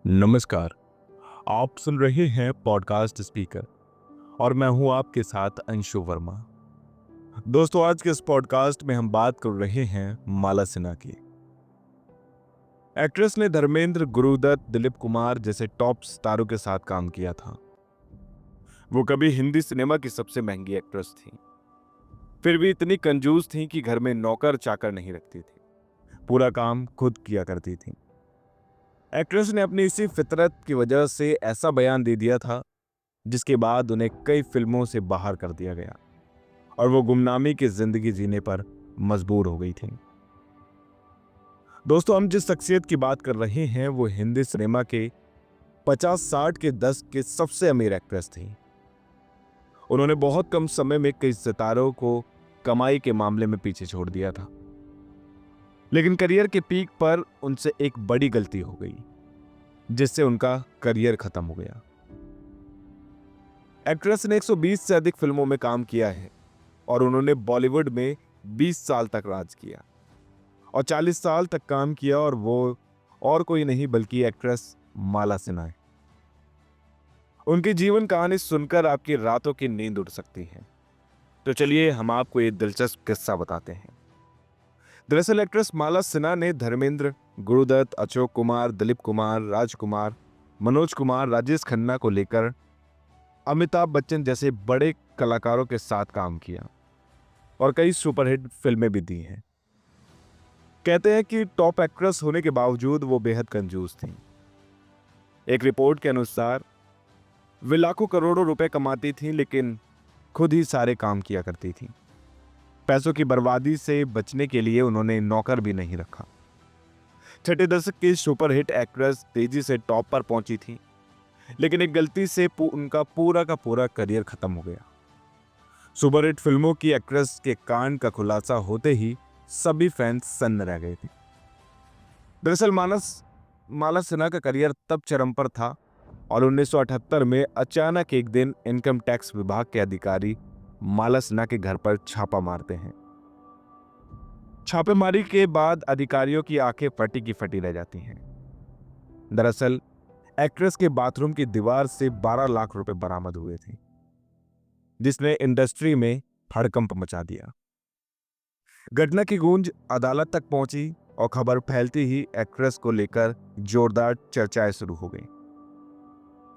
नमस्कार। आप सुन रहे हैं पॉडकास्ट स्पीकर और मैं हूं आपके साथ अंशु वर्मा। दोस्तों, आज के इस पॉडकास्ट में हम बात कर रहे हैं माला सिन्हा की। एक्ट्रेस ने धर्मेंद्र, गुरुदत्त, दिलीप कुमार जैसे टॉप स्टारों के साथ काम किया था। वो कभी हिंदी सिनेमा की सबसे महंगी एक्ट्रेस थी, फिर भी इतनी कंजूस थी कि घर में नौकर चाकर नहीं रखती थी, पूरा काम खुद किया करती थी। एक्ट्रेस ने अपनी इसी फितरत की वजह से ऐसा बयान दे दिया था जिसके बाद उन्हें कई फिल्मों से बाहर कर दिया गया और वो गुमनामी की जिंदगी जीने पर मजबूर हो गई थी। दोस्तों, हम जिस शख्सियत की बात कर रहे हैं वो हिंदी सिनेमा के 50-60 के दशक के सबसे अमीर एक्ट्रेस थी। उन्होंने बहुत कम समय में कई सितारों को कमाई के मामले में पीछे छोड़ दिया था, लेकिन करियर के पीक पर उनसे एक बड़ी गलती हो गई जिससे उनका करियर खत्म हो गया। एक्ट्रेस ने 120 से अधिक फिल्मों में काम किया है और उन्होंने बॉलीवुड में 20 साल तक राज किया और 40 साल तक काम किया, और वो और कोई नहीं बल्कि एक्ट्रेस माला सिन्हा है। उनकी जीवन कहानी सुनकर आपकी रातों की नींद उड़ सकती है। तो चलिए हम आपको एक दिलचस्प किस्सा बताते हैं। दरअसल एक्ट्रेस माला सिन्हा ने धर्मेंद्र, गुरुदत्त, अशोक कुमार, दिलीप कुमार, राजकुमार, मनोज कुमार, राजेश खन्ना को लेकर अमिताभ बच्चन जैसे बड़े कलाकारों के साथ काम किया और कई सुपरहिट फिल्में भी दी हैं। कहते हैं कि टॉप एक्ट्रेस होने के बावजूद वो बेहद कंजूस थीं। एक रिपोर्ट के अनुसार वे लाखों करोड़ों रुपए कमाती थीं, लेकिन खुद ही सारे काम किया करती थीं। पैसों की बर्बादी से बचने के लिए उन्होंने नौकर भी नहीं रखा। छठे दशक की सुपरहिट एक्ट्रेस तेजी से टॉप पर पहुंची थी, लेकिन एक गलती से उनका पूरा का पूरा करियर खत्म हो गया। सुपरहिट फिल्मों की एक्ट्रेस के कांड का खुलासा होते ही सभी फैंस सन्न रह गए थे। दरअसल माला सिन्हा का करियर तब चरम पर था और 1978 में अचानक एक दिन इनकम टैक्स विभाग के अधिकारी माला सिन्हा के घर पर छापा मारते हैं। छापेमारी के बाद अधिकारियों की आंखें फटी की फटी रह जाती हैं। दरअसल एक्ट्रेस के बाथरूम की दीवार से 12 लाख रुपए बरामद हुए थे, जिसने इंडस्ट्री में हड़कंप मचा दिया। घटना की गूंज अदालत तक पहुंची और खबर फैलती ही एक्ट्रेस को लेकर जोरदार चर्चाएं शुरू हो गईं।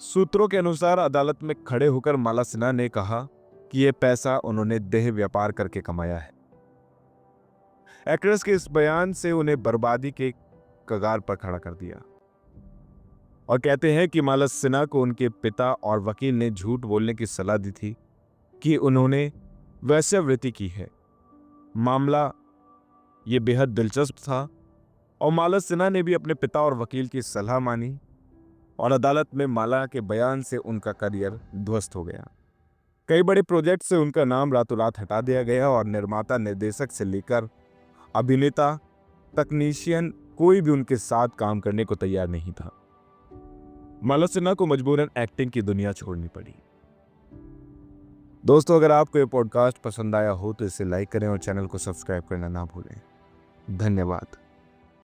सूत्रों के अनुसार अदालत में खड़े होकर माला सिन्हा ने कहा कि यह पैसा उन्होंने देह व्यापार करके कमाया है। एक्ट्रेस के इस बयान से उन्हें बर्बादी के कगार पर खड़ा कर दिया और कहते हैं कि माला सिन्हा को उनके पिता और वकील ने झूठ बोलने की सलाह दी थी कि उन्होंने वेश्यावृत्ति की है। मामला ये बेहद दिलचस्प था और माला सिन्हा ने भी अपने पिता और वकील की सलाह मानी और अदालत में माला के बयान से उनका करियर ध्वस्त हो गया। कई बड़े प्रोजेक्ट से उनका नाम रातों रात हटा दिया गया और निर्माता, निर्देशक से लेकर अभिनेता, तकनीशियन कोई भी उनके साथ काम करने को तैयार नहीं था। माला सिन्हा को मजबूरन एक्टिंग की दुनिया छोड़नी पड़ी। दोस्तों, अगर आपको ये पॉडकास्ट पसंद आया हो तो इसे लाइक करें और चैनल को सब्सक्राइब करना ना भूलें। धन्यवाद।